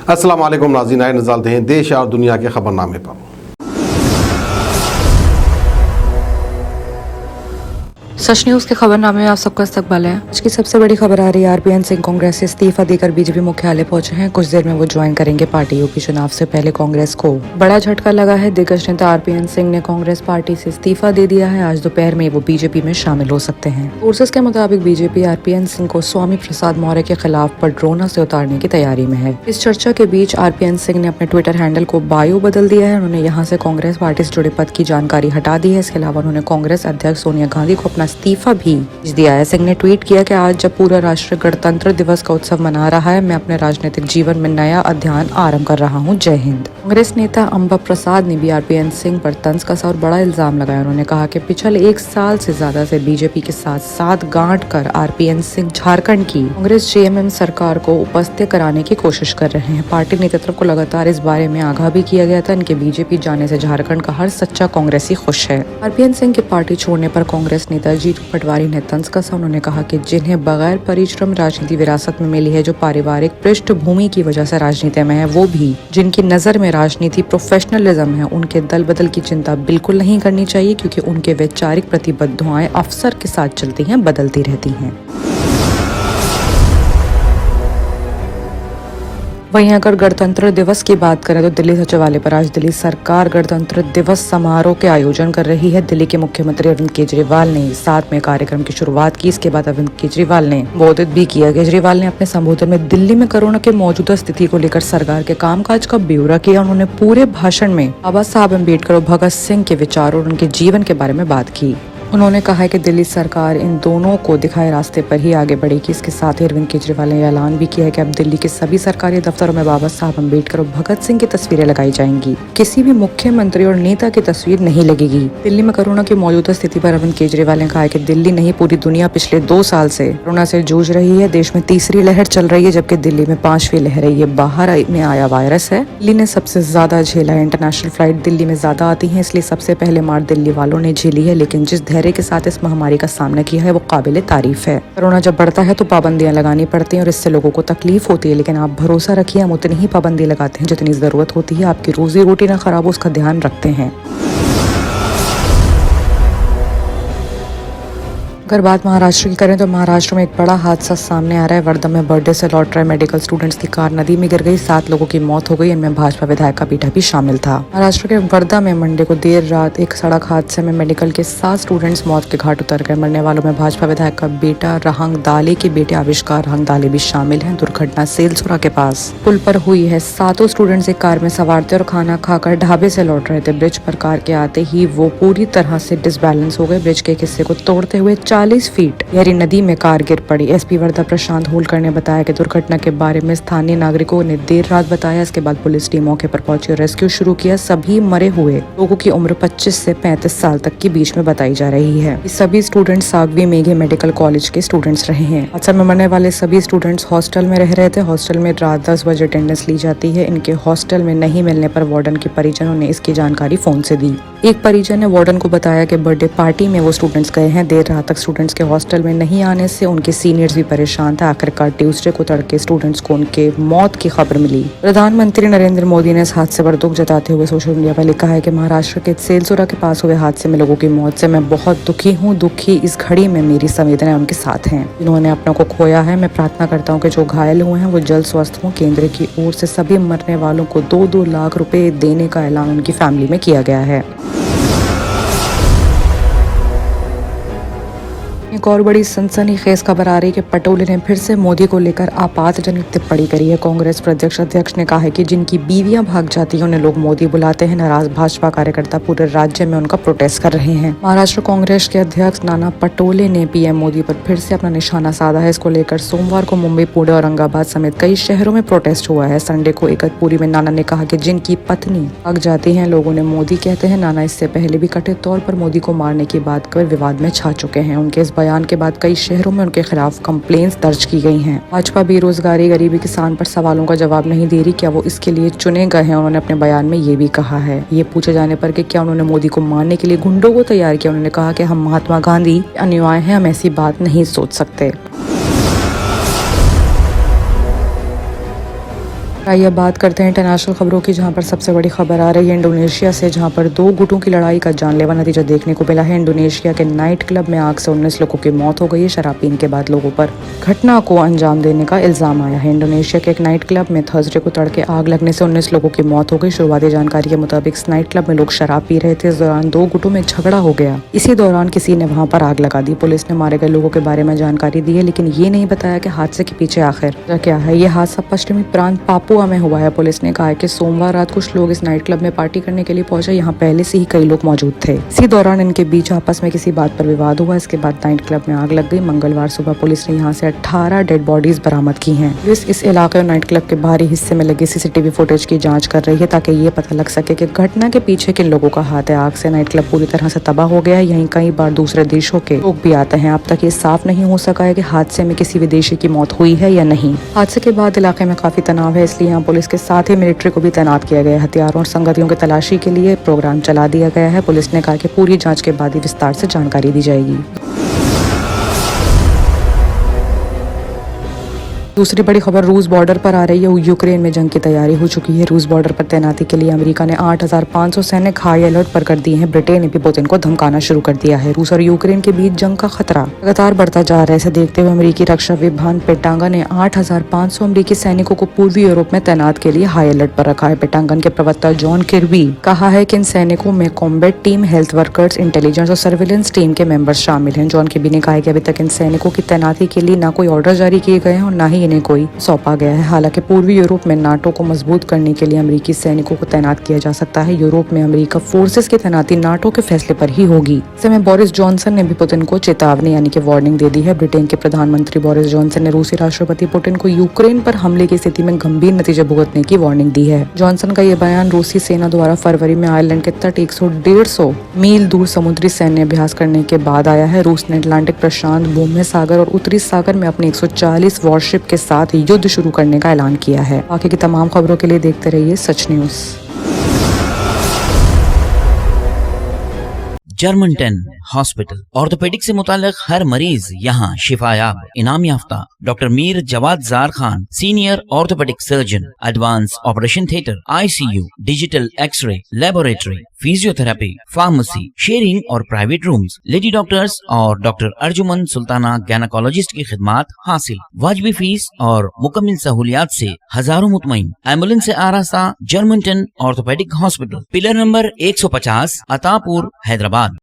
अस्सलाम वालेकुम नाज़रीन, आए नज़र डालते हैं देश और दुनिया के खबरनामे पर। सच न्यूज के खबरनामे में आप सबका इस्तकबाल है। आज की सबसे बड़ी खबर आ रही है आरपीएन सिंह कांग्रेस से इस्तीफा देकर बीजेपी मुख्यालय पहुंचे हैं। कुछ देर में वो ज्वाइन करेंगे पार्टी। यूपी चुनाव से पहले कांग्रेस को बड़ा झटका लगा है। दिग्गज नेता आरपीएन सिंह ने कांग्रेस पार्टी से इस्तीफा दे दिया है। आज दोपहर में वो बीजेपी में शामिल हो सकते हैं। सोर्सेज के मुताबिक बीजेपी आरपीएन सिंह को स्वामी प्रसाद मौर्य के खिलाफ पडरौना से उतारने की तैयारी में है। इस चर्चा के बीच आरपीएन सिंह ने अपने ट्विटर हैंडल को बायो बदल दिया है। उन्होंने यहाँ से कांग्रेस पार्टी से जुड़े पद की जानकारी हटा दी है। इसके अलावा उन्होंने कांग्रेस अध्यक्ष सोनिया गांधी को अपना इस्तीफा भी भेज दिया है। सिंह ने ट्वीट किया कि आज जब पूरा राष्ट्र गणतंत्र दिवस का उत्सव मना रहा है, मैं अपने राजनीतिक जीवन में नया अध्याय आरंभ कर रहा हूं। जय हिंद। कांग्रेस नेता अंबा प्रसाद ने भी आरपीएन सिंह पर तंज कसा और बड़ा इल्जाम लगाया। उन्होंने कहा कि पिछले 1 साल से ज्यादा से बीजेपी के साथ साथ गांठ कर आरपीएन सिंह झारखंड की कांग्रेस जेएमएम सरकार को उपस्थित कराने की कोशिश कर रहे हैं। पार्टी नेतृत्व को लगातार इस बारे में आगाह भी किया गया था। इनके बीजेपी जाने से झारखंड का हर सच्चा कांग्रेसी खुश है। आरपीएन सिंह के पार्टी छोड़ने पर कांग्रेस नेता जीतू पटवारी ने तंज कसा। उन्होंने कहा कि जिन्हें बगैर परिश्रम राजनीति विरासत में मिली है, जो पारिवारिक पृष्ठभूमि की वजह से राजनीति में है, वो भी जिनकी नजर में राजनीति प्रोफेशनलिज्म है, उनके दल बदल की चिंता बिल्कुल नहीं करनी चाहिए, क्योंकि उनके वैचारिक प्रतिबद्धताएं अफसर के साथ चलती हैं, बदलती रहती हैं। वहीं अगर गणतंत्र दिवस की बात करें तो दिल्ली सचिवालय पर आज दिल्ली सरकार गणतंत्र दिवस समारोह के आयोजन कर रही है। दिल्ली के मुख्यमंत्री अरविंद केजरीवाल ने साथ में कार्यक्रम की शुरुआत की। इसके बाद अरविंद केजरीवाल ने संबोधित भी किया। केजरीवाल ने अपने संबोधन में दिल्ली में कोरोना के मौजूदा स्थिति को लेकर सरकार के कामकाज का ब्यौरा किया। उन्होंने पूरे भाषण में बाबा साहब अम्बेडकर और भगत सिंह के विचारों और उनके जीवन के बारे में बात की। उन्होंने कहा है कि दिल्ली सरकार इन दोनों को दिखाए रास्ते पर ही आगे बढ़ेगी। इसके साथ ही अरविंद केजरीवाल ने ऐलान भी किया है कि अब दिल्ली के सभी सरकारी दफ्तरों में बाबा साहब अम्बेडकर और भगत सिंह की तस्वीरें लगाई जाएंगी। किसी भी मुख्यमंत्री और नेता की तस्वीर नहीं लगेगी। दिल्ली में कोरोना की मौजूदा स्थिति पर अरविंद केजरीवाल ने कहा है कि दिल्ली नहीं, पूरी दुनिया पिछले 2 साल से कोरोना से जूझ रही है। देश में तीसरी लहर चल रही है, जबकि दिल्ली में 5वीं लहर है। ये बाहर में आया वायरस है। दिल्ली ने सबसे ज्यादा झेला है। इंटरनेशनल फ्लाइट दिल्ली में ज्यादा आती है, इसलिए सबसे पहले मार दिल्ली वालों ने झेली है। लेकिन जिस धैर्य के साथ इस महामारी का सामना किया है, वो काबिले तारीफ है। कोरोना जब बढ़ता है तो पाबंदियां लगानी पड़ती हैं और इससे लोगों को तकलीफ होती है, लेकिन आप भरोसा रखिए, हम उतनी ही पाबंदी लगाते हैं जितनी जरूरत होती है। आपकी रोजी रोटी ना खराब हो, उसका ध्यान रखते हैं। अगर बात महाराष्ट्र की करें तो महाराष्ट्र में एक बड़ा हादसा सामने आ रहा है। वर्धा में बर्थडे से लौट रहे मेडिकल स्टूडेंट्स की कार नदी में गिर गई। 7 लोगों की मौत हो गई। इनमें भाजपा विधायक का बेटा भी शामिल था। महाराष्ट्र के वर्धा में मंडे को देर रात एक सड़क हादसे में मेडिकल के 7 स्टूडेंट्स मौत के घाट उतर गए। मरने वालों में भाजपा विधायक का बेटा रहंग दाले के बेटे आविष्कार रहंग दाले भी शामिल है। दुर्घटना सेलसुरा के पास पुल पर हुई है। 7 स्टूडेंट्स एक कार में सवार थे और खाना खाकर ढाबे से लौट रहे थे। ब्रिज पर कार के आते ही वो पूरी तरह से डिसबैलेंस हो गए। ब्रिज के हिस्से को तोड़ते हुए 40 फीट गहरी नदी में कार गिर पड़ी। एसपी वर्धा प्रशांत होलकर ने बताया कि दुर्घटना के बारे में स्थानीय नागरिकों ने देर रात बताया। इसके बाद पुलिस टीम मौके पर पहुंची और रेस्क्यू शुरू किया। सभी मरे हुए लोगों की उम्र 25 से 35 साल तक के बीच में बताई जा रही है। ये सभी स्टूडेंट्स सागवी मेघे मेडिकल कॉलेज के स्टूडेंट्स रहे हैं। हादसा में मरने वाले सभी स्टूडेंट्स हॉस्टल में रह रहे थे। हॉस्टल में रात 10 बजे अटेंडेंस ली जाती है। इनके हॉस्टल में नहीं मिलने पर वार्डन के परिजनों ने इसकी जानकारी फोन से दी। एक परिजन ने वार्डन को बताया कि बर्थडे पार्टी में वो स्टूडेंट्स गए हैं। देर रात तक स्टूडेंट्स के हॉस्टल में नहीं आने से उनके सीनियर्स भी परेशान थे। आखिरकार ट्यूसडे को तड़के स्टूडेंट्स को उनके मौत की खबर मिली। प्रधानमंत्री नरेंद्र मोदी ने इस हादसे पर दुख जताते हुए सोशल मीडिया पर लिखा है कि महाराष्ट्र के सेलसुरा के पास हुए हादसे में लोगों की मौत से मैं बहुत दुखी हूँ। दुखी इस घड़ी में मेरी संवेदनाएं उनके साथ हैं, जिन्होंने अपनों को खोया है। मैं प्रार्थना करता हूँ कि जो घायल हुए हैं वो जल्द स्वस्थ हों। केंद्र की ओर से सभी मरने वालों को 2-2 लाख रुपए देने का ऐलान उनकी फैमिली में किया गया है। एक और बड़ी सनसनीखेज खबर आ रही है कि पटोले ने फिर से मोदी को लेकर आपातजनक टिप्पणी करी है। कांग्रेस प्रदेश अध्यक्ष ने कहा है कि जिनकी बीवियां भाग जाती हैं उन्हें लोग मोदी बुलाते हैं। नाराज भाजपा कार्यकर्ता पूरे राज्य में उनका प्रोटेस्ट कर रहे हैं। महाराष्ट्र कांग्रेस के अध्यक्ष नाना पटोले ने पीएम मोदी पर फिर से अपना निशाना साधा है। इसको लेकर सोमवार को मुंबई, पुणे, औरंगाबाद समेत कई शहरों में प्रोटेस्ट हुआ है। संडे को इगतपुरी में नाना ने कहा कि जिनकी पत्नी भाग जाती है लोग उन्हें मोदी कहते हैं। नाना इससे पहले भी कथित तौर पर मोदी को मारने की बात कर विवाद में छा चुके हैं। उनके इस बयान के बाद कई शहरों में उनके खिलाफ कंप्लेंट्स दर्ज की गई हैं। भाजपा बेरोजगारी, गरीबी, किसान पर सवालों का जवाब नहीं दे रही। क्या वो इसके लिए चुने गए हैं? उन्होंने अपने बयान में ये भी कहा है। ये पूछे जाने पर कि क्या उन्होंने मोदी को मारने के लिए गुंडों को तैयार किया, उन्होंने कहा कि हम महात्मा गांधी अनुयायी हैं, हम ऐसी बात नहीं सोच सकते। आइए बात करते हैं इंटरनेशनल खबरों की, जहां पर सबसे बड़ी खबर आ रही है इंडोनेशिया से, जहां पर 2 गुटों की लड़ाई का जानलेवा नतीजा देखने को मिला है। इंडोनेशिया के नाइट क्लब में आग से 19 लोगों की मौत हो गई है। शराब पीने के बाद लोगों पर घटना को अंजाम देने का इल्जाम आया है। इंडोनेशिया के एक नाइट क्लब में थर्सडे को तड़के आग लगने से 19 लोगों की मौत हो गई। शुरुआती जानकारी के मुताबिक इस नाइट क्लब में लोग शराब पी रहे थे। इस दौरान 2 गुटों में झगड़ा हो गया। इसी दौरान किसी ने वहां पर आग लगा दी। पुलिस ने मारे गए लोगों के बारे में जानकारी दी है, लेकिन ये नहीं बताया कि हादसे के पीछे आखिर क्या है। ये हादसा पश्चिमी प्रांत पापुआ में हुआ है। पुलिस ने कहा है कि सोमवार रात कुछ लोग इस नाइट क्लब में पार्टी करने के लिए पहुंचे। यहाँ पहले से ही कई लोग मौजूद थे। इसी दौरान इनके बीच आपस में किसी बात पर विवाद हुआ। इसके बाद नाइट क्लब में आग लग गई। मंगलवार सुबह पुलिस ने यहाँ से 18 डेड बॉडीज बरामद की हैं। पुलिस इस इलाके और नाइट क्लब के बाहरी हिस्से में लगे सीसीटीवी फुटेज की जांच कर रही है, ताकि ये पता लग सके कि घटना के पीछे किन लोगों का हाथ है। आग से नाइट क्लब पूरी तरह से तबाह हो गया है। यहीं कई बार दूसरे देशों के लोग भी आते हैं। अब तक ये साफ नहीं हो सका है कि हादसे में किसी विदेशी की मौत हुई है या नहीं। हादसे के बाद इलाके में काफी तनाव है, इसलिए यहाँ पुलिस के साथ ही मिलिट्री को भी तैनात किया गया है। हथियारों और संगतियों की तलाशी के लिए प्रोग्राम चला दिया गया है। पुलिस ने कहा कि पूरी जांच के बाद ही विस्तार से जानकारी दी जाएगी। दूसरी बड़ी खबर रूस बॉर्डर पर आ रही है। यूक्रेन में जंग की तैयारी हो चुकी है। रूस बॉर्डर पर तैनाती के लिए अमेरिका ने 8500 सैनिक हाई अलर्ट पर कर दिए हैं। ब्रिटेन ने भी पुतिन को धमकाना शुरू कर दिया है। रूस और यूक्रेन के बीच जंग का खतरा लगातार बढ़ता जा रहा है। इसे देखते हुए अमेरिकी रक्षा विभाग पेंटागन ने 8500 अमेरिकी सैनिकों को पूर्वी यूरोप में तैनात के लिए हाई अलर्ट पर रखा है। पेंटागन के प्रवक्ता जॉन किर्बी कहा है कि इन सैनिकों में combat team, health workers, intelligence और सर्विलेंस टीम के मेंबर्स शामिल हैं। जॉन किर्बी ने कहा कि अभी तक इन सैनिकों की तैनाती के लिए न कोई ऑर्डर जारी किए गए हैं और न ही इन्हें कोई सौंपा गया है। हालांकि पूर्वी यूरोप में नाटो को मजबूत करने के लिए अमेरिकी सैनिकों को तैनात किया जा सकता है। यूरोप में अमेरिका फोर्सेस की तैनाती नाटो के फैसले पर ही होगी। इस समय बोरिस जॉनसन ने भी पुतिन को चेतावनी यानी कि वार्निंग दे दी है। ब्रिटेन के प्रधानमंत्री बोरिस जॉनसन ने रूसी राष्ट्रपति पुतिन को यूक्रेन पर हमले की स्थिति में गंभीर नतीजे भुगतने की वार्निंग दी है। जॉनसन का यह बयान रूसी सेना द्वारा फरवरी में आयरलैंड के तट 150 मील दूर समुद्री सैन्य अभ्यास करने के बाद आया है। रूस ने अटलांटिक, प्रशांत, भूमध्य सागर और उत्तरी सागर में अपने 140 वॉरशिप के साथ युद्ध शुरू करने का ऐलान किया है। बाकी की तमाम खबरों के लिए देखते रहिए Sach news. German 10 hospital orthopaedic से मुताल्लिक हर मरीज यहाँ शिफायाब। इनाम याफ्ता doctor Mir Jawad Jar Khan, senior orthopaedic surgeon, advance operation theatre, ICU, digital X-ray, laboratory, physiotherapy, pharmacy, sharing और प्राइवेट रूम्स, लेडी डॉक्टर्स और डॉक्टर अर्जुमन सुल्ताना गैनाकोलॉजिस्ट की खिदमात हासिल। वाजबी फीस और मुकम्मल सहूलियात से हजारों मुतमईन। एम्बुलेंस से आरास्ता German 10 orthopaedic hospital, pillar number 150, Attapur, Hyderabad.